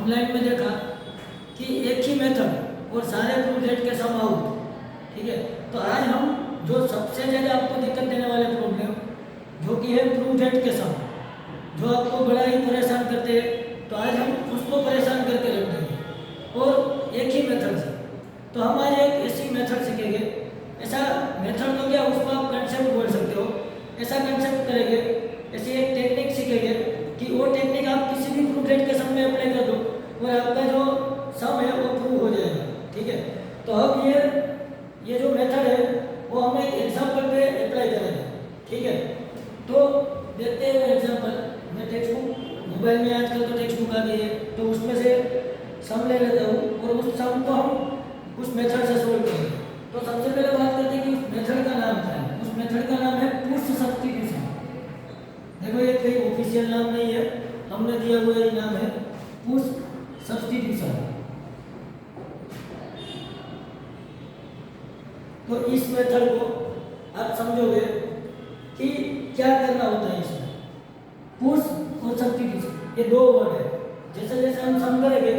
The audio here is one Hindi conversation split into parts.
हम लाइन में देखा कि एक ही मेथड और सारे प्रूफ डेट के सम आउट, ठीक है। तो आज हम जो सबसे ज़्यादा आपको दिक्कत देने वाले प्रॉब्लम जो कि है प्रूफ डेट के सम, जो आपको बड़ा ही परेशान करते हैं, तो आज हम उसको परेशान करके रख देंगे और एक ही मेथड से। तो हम आज एक ऐसी मेथड सीखेंगे, ऐसा मेथड तो क्या उसको आप कंसेप्ट बोल सकते हो, ऐसा कंसेप्ट करेंगे, ऐसी एक टेक्निक सीखेंगे कि वो टेक्निक आप किसी भी प्रूफ डेट के सम में अप्लाई कर दो और आपका जो सम है वो प्रूव हो जाएगा, ठीक है। तो अब ये जो मेथड है वो हम एक एग्जांपल पे अप्लाई करेंगे, ठीक है। तो देखते हैं एग्जांपल। मैं टेक्स्ट बुक, मोबाइल में आजकल तो टेक्स्ट बुक आ गई है, तो उसमें से सम ले लेता हूँ और उस सम को हम उस मेथड से सोल्व करेंगे। तो सबसे पहले बात करते हैं कि उस मेथड का नाम क्या है। उस मेथड का नाम है पुश सब्स्टिट्यूशन। देखो ये कोई ऑफिशियल नाम नहीं है, हमने दिया हुआ ये नाम है पुश सब्स्टिट्यूशन। तो इस मेथड को आप समझोगे कि क्या करना होता है इसमें। पुश और सब्स्टिट्यूशन ये दो वर्ड है, जैसे जैसे हम सम करेंगे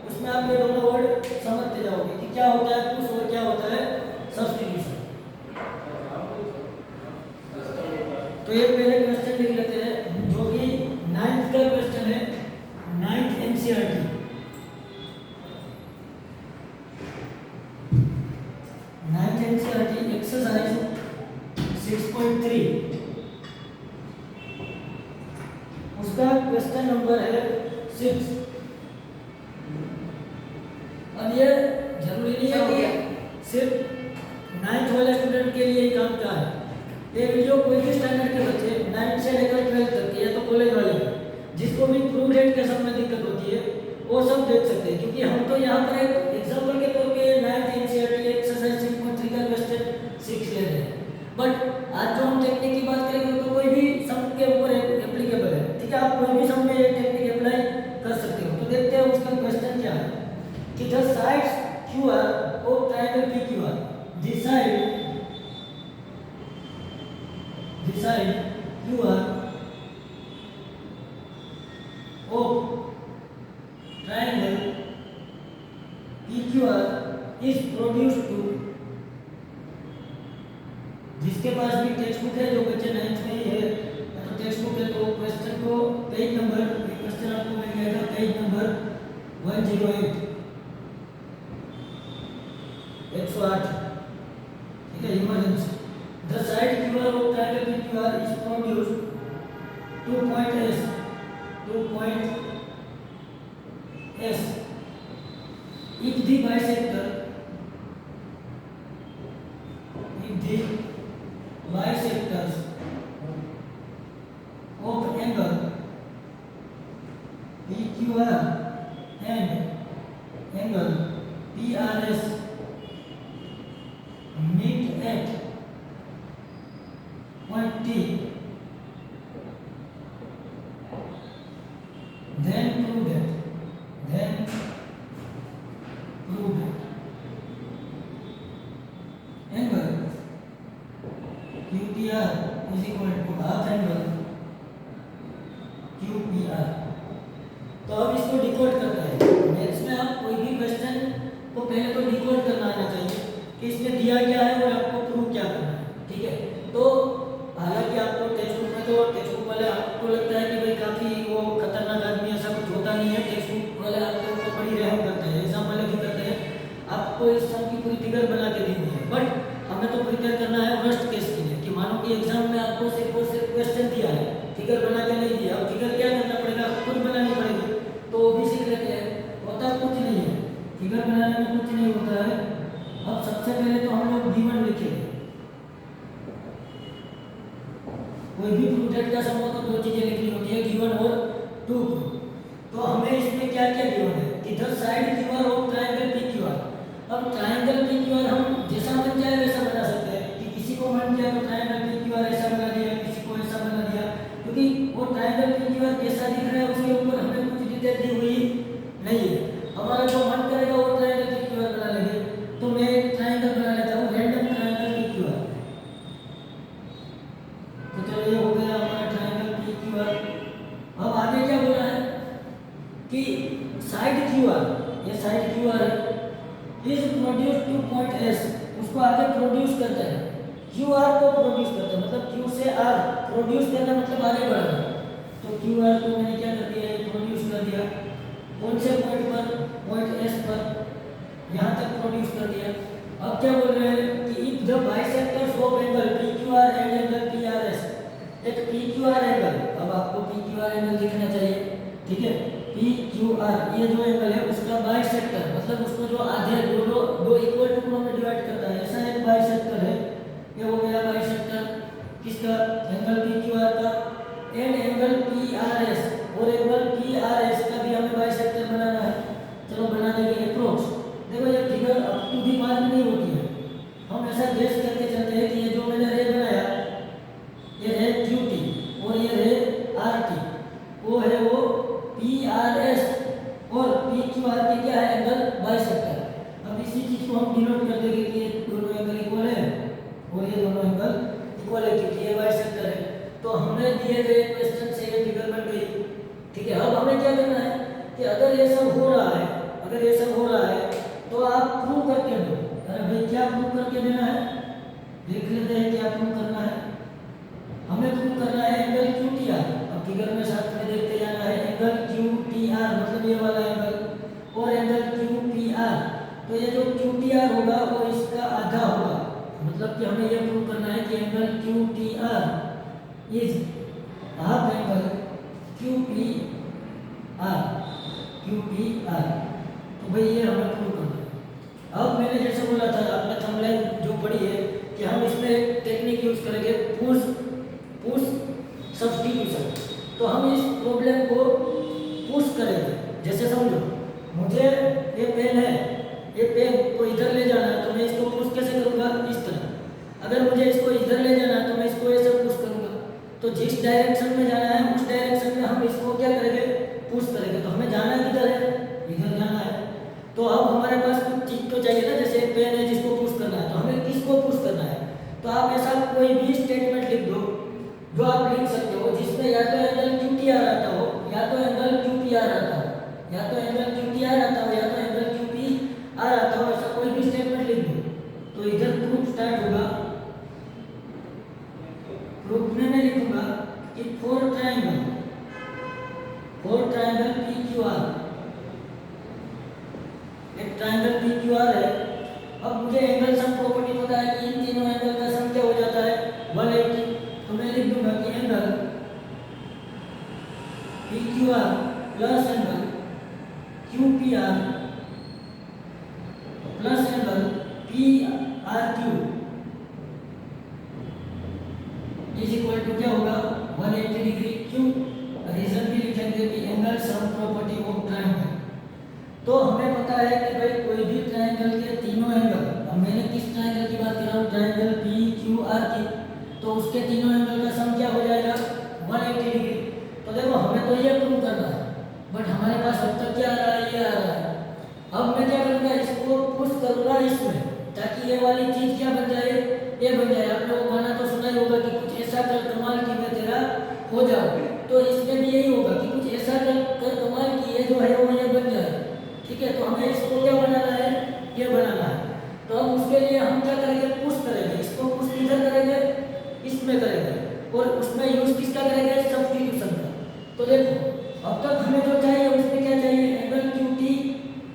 उसमें आप ये दोनों वर्ड समझते जाओगे कि क्या होता है पुश और क्या होता है सब्स्टिट्यूशन। तो ये पहले क्वेश्चन लिख लेते हैं जो कि 9th का क्वेश्चन है, 9th NCERT. 9th NCERT exercise 6.3 उसका क्वेश्चन नंबर है 6। अब ये जरूरी नहीं है कि सिर्फ 9th वाले स्टूडेंट के लिए ही काम का है। ये वीडियो कोई भी स्टैंडर्ड के बच्चे 9 से लेकर 12 तक के या तो कॉलेज वाले जिसको भी प्रूफ डेट के सब में दिक्कत होती है वो सब देख सकते हैं, क्योंकि हम तो यहाँ पर एक एग्जांपल के तौर पे 9th एनसीईआरटी एक्सरसाइज 6.3 का क्वेश्चन 6 ले रहे हैं। बट आज जो हम टेक्निक की बात करेंगे तो कोई भी सम के ऊपर एप्लीकेबल है, ठीक है। आप कोई भी सम में ये टेक्निक अप्लाई कर सकते हो। तो देखते हैं उसका क्वेश्चन क्या है कि the sides QR of triangle PQR, this side QR of triangle PQR is produced to, जिसके पास भी टेक्स्ट बुक है, जो बच्चे 9th में ही है तो टेक्स्ट बुक है, तो क्वेश्चन को पेज नंबर, क्वेश्चन आपको मिल जाएगा पेज नंबर 108 108, ठीक है। Emergency the side QR of triangle PQR is produced to point S if the bisectors of angle PQR and angle PRS meet at point T, then prove that angle QPR is equal to half angle QPR। तो अब इसको डिकोड करना है। मैथ्स में आप कोई भी क्वेश्चन को पहले तो डिकोड करना आना चाहिए कि इसमें दिया क्या है और आपको प्रूव क्या करना है, ठीक है। तो हालांकि आपको टेक्स्ट बुक में, तो टेक्स्ट बुक वाले आपको लगता है कि भाई काफ़ी वो खतरनाक आदमी, ऐसा कुछ होता नहीं है। टेक्स्ट बुक वाले आपको ऊपर बड़ी रहम करते हैं, एग्जाम वाले भी करते हैं, आपको इस सम की पूरी फिगर बना के दी हुई है। बट हमें तो प्रिपेयर करना है वर्स्ट केस के लिए कि मानो कि एग्जाम में आपको सिर्फ और सिर्फ क्वेश्चन दिया है, फिगर बना के नहीं दिया, अब फिगर क्या करना पड़ेगा, खुद बनानी पड़ेगी। तो वो भी सीख लेते हैं, होता कुछ नहीं है, फिगर बनाने में कुछ नहीं होता है। अब सबसे पहले तो हम लोग गिवन लिखेंगे। कोई भी प्रूफ डेट का सम हो तो दो चीजें लिखनी होती है, गिवन और टू प्रूफ। तो हमें इसमें क्या क्या गिवन है कि the side QR of triangle PQR। अब ट्रायंगल PQR हम जैसा मन चाहे वैसा बना सकते हैं कि किसी को मन किया तो ट्रायंगल PQR ऐसा बना दिया, किसी को ऐसा बना दिया, क्योंकि वो ट्रायंगल PQR कैसा दिख रहा है उसके ऊपर हमें कुछ डिटेल दी हुई नहीं है। हमारा जो मन करेगा वो ट्रायंगल PQR बना लेंगे। तो मैं एक ट्रायंगल बना लेता हूँ, रैंडम ट्रायंगल PQR। तो चलो ये हो गया हमारा ट्रायंगल PQR। अब आगे क्या बोला है कि साइड क्यू आर, ये साइड क्यू आर है, is produce two point S, उसको आगे प्रोड्यूस करता है, क्यू आर को प्रोड्यूस करता है, मतलब क्यू से आर प्रोड्यूस करना मतलब आगे बढ़ना। तो क्यू आर को मैंने क्या कर दिया, प्रोड्यूस कर दिया, कौन से पॉइंट पर, पॉइंट एस पर, यहाँ तक प्रोड्यूस कर दिया। अब क्या बोल रहे हैं कि if the bisectors of angle P Q are and angle P R S, एक पी क्यू आर एंगल, अब आपको पी क्यू आर एंगल दिखना चाहिए, ठीक है, पी क्यू आर ये जो एंगल है उसका बाइसेक्टर, मतलब उसको जो आधे दो इक्वल टुकड़ों में डिवाइड करता है, ऐसा एक बाइसेक्टर है, ये हो गया बाइसेक्टर किसका, एंगल पी क्यू आर का, and angle P R S, और एंगल पी आर एस का भी हमें बाइसेक्टर बनाना है। चलो बना देंगे अप्रोच। देखो ये figure up to the mark नहीं होती है, हम ऐसा गेस करके चलते हैं कि ये जो मैंने रे बनाया, ये रे क्यू टी और ये रे आर टी, वो है वो पी आर एस और पी क्यू आर के क्या है, एंगल बाइसेक्टर। अब इसी चीज को हम डिनोट कर देंगे कि ये दोनों एंगल इक्वल है और ये दोनों एंगल इक्वल है क्योंकि ये बाइसेक्टर है। तो हमने दिए गए क्वेश्चन से ये फिगर बन गई, ठीक है। अब हमें क्या करना है कि अगर ये सब हो रहा है, अगर ये सब हो रहा है तो आप प्रूव करके दो। अरे भाई क्या प्रूव करके देना है, देख लेते हैं क्या प्रूव करना है। हमें प्रूव करना है एंगल क्यू टी आर, अब फिगर में साथ में देखते जाना है, एंगल क्यू टी आर मतलब ये वाला एंगल और एंगल क्यू पी आर, तो ये जो क्यू टी आर होगा वो इसका आधा होगा, मतलब कि हमें ये प्रूव करना है कि angle Q T R is half angle Q P R, Q P are. तो भाई ये हमें प्रूव करना है। अब मैंने जैसे बोला था, आपने थंबनेल जो पढ़ी है कि हम इसमें एक टेक्निक यूज करेंगे, पुश सब्स्टिट्यूशन। तो हम इस प्रॉब्लम को पुश करेंगे। जैसे समझो मुझे ये पेन है, ये पेन को इधर ले जाना है तो मैं इसको पुश कैसे करूँगा, इस तरह। अगर मुझे इसको इधर ले जाना है तो मैं इसको ऐसे पुश करूँगा। तो जिस डायरेक्शन में जाना है उस डायरेक्शन में हम इसको क्या करेंगे, पुश करेंगे। तो हमें जाना किधर है, इधर जाना है। तो अब हमारे पास कुछ चीज तो चाहिए ना, जैसे पेन है जिसको पुश करना है, तो हमें किसको पुश करना है। तो आप ऐसा कोई भी स्टेटमेंट लिख दो जो आप लिख सकते हो जिसमें या तो एंगल क्यू टी आर आता हो, या तो एंगल क्यू पी आर आता हो, या तो एंगल क्यू टी आर आता हो, या तो एंगल क्यू पी आर आता हो। ऐसा कोई भी स्टेटमेंट लिख दो। तो इधर प्रूफ स्टार्ट होगा। प्रूफ में मैं लिखूंगा कि four triangle P Q are, एक ट्रायंगल पी क्यू आर है। अब मुझे एंगल सम प्रॉपर्टी पता है कि इन तीनों एंगल का सम क्या हो जाता है, 180। तो मैं लिख दूंगा कि angle P Q R plus angle Q P R plus angle P R Q is equal to क्या होगा, 180 डिग्री। क्यों, रीजन भी लिखेंगे कि angle sum property of triangle. तो हमें पता है कि भाई कोई भी ट्रायंगल के तीनों एंगल, अब मैंने किस ट्रायंगल की बात कर रहा हूँ, ट्रायंगल पी क्यू आर की, तो उसके तीनों एंगल का सम क्या हो जाएगा, 180 डिग्री। तो देखो हमें तो ये प्रूव करना है, बट हमारे पास अब तक क्या आ रहा है, ये आ रहा है। अब मैं क्या करूँगा, इसको पुश करूँगा इसमें, ताकि ये वाली चीज़ क्या बन जाए, ये बन जाए। आप लोगों को गाना तो सुना ही होगा कि कुछ ऐसा कर कमाल की मैं तेरा हो जाऊँ। तो इसमें भी यही होगा कि कुछ ऐसा कर कमाल की ये जो है वो ये बन जाए, ठीक है। तो हमें इसको क्या बनाना है, ये बनाना है। तो हम उसके लिए हम क्या करेंगे, पुश करेंगे। इसको पुश किधर करेंगे, इसमें करेंगे, और उसमें यूज किसका करेंगे, सब्स्टिट्यूशन का। तो देखो अब तक हमें जो चाहिए उसमें क्या चाहिए, एंगल क्यू टी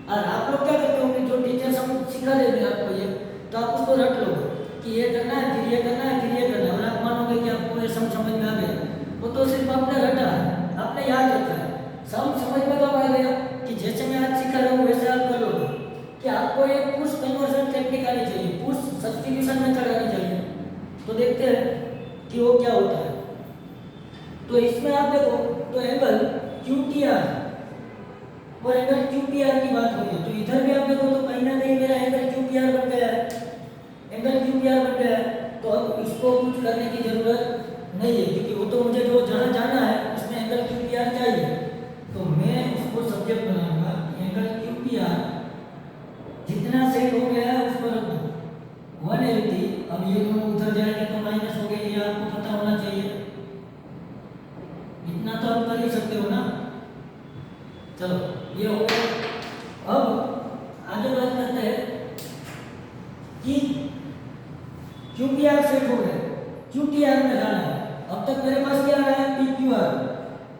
आर। आप लोग क्या करते होंगे, जो टीचर हम सिखा देंगे आपको ये, तो आप उसको रट लोगे कि ये करना है, फिर ये करना है, फिर ये करना है, और आप मानोगे कि आपको ये समझ में आ गया। वो तो सिर्फ आपने रटा है, आपने याद रखा है। समझ में कब आ गया कि जैसे मैं आज सिखा रहा हूँ वैसे आप कर लोगे, कि आपको ये पुश कन्वर्जन टेक्निक आनी चाहिए, पुश सब्स्टिट्यूशन मेथड आनी चाहिए। तो देखते हैं कि वो क्या होता है। तो इसमें आप देखो तो एंगल क्यू टी आर और एंगल क्यू पी आर की बात हुई है, तो इधर भी आप देखो तो कहीं ना कहीं मेरा एंगल क्यू पी आर बन गया है, एंगल क्यू पी आर बन गया है। तो अब इसको कुछ करने की जरूरत नहीं है, क्योंकि वो तो मुझे जो जहाँ जाना है उसमें एंगल क्यू पी आर चाहिए। तो मैं उसको सब्जेक्ट बनाऊंगा, एंगल क्यू पी आर जितना सेट हो गया है उसको रख दो 180। अब ये दोनों उधर जाएंगे तो माइनस हो गए, ये आपको पता होना चाहिए, इतना तो आप कर ही सकते हो ना। चलो ये हो गया।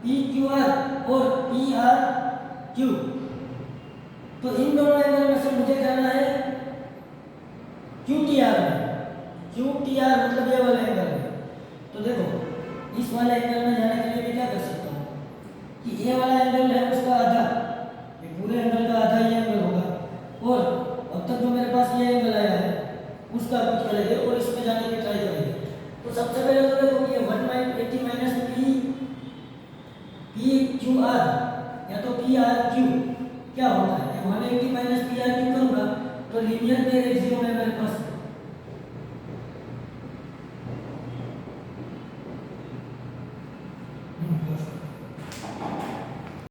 पी क्यू आर और पी आर क्यू। तो इन दोनों एंगल में से मुझे जाना है क्यू टी आर में। क्यू टी आर मतलब ये वाला एंगल है। तो देखो इस वाले एंगल में जाने के लिए मैं क्या कर सकता हूँ कि ये वाला एंगल है उसका आधा, ये पूरे एंगल का आधा ये एंगल होगा, और अब तक जो मेरे पास ये एंगल आया है उसका कुछ करेंगे और इसमें जाने की ट्राई करेंगे। तो सबसे पहले तो देखो ये 180 माइनस पी क्यू आर या तो पी आर क्यू क्या होता है, 180 माइनस पी आर क्यू करूँगा तो लीनियर पे एक जीरो है मेरे पास,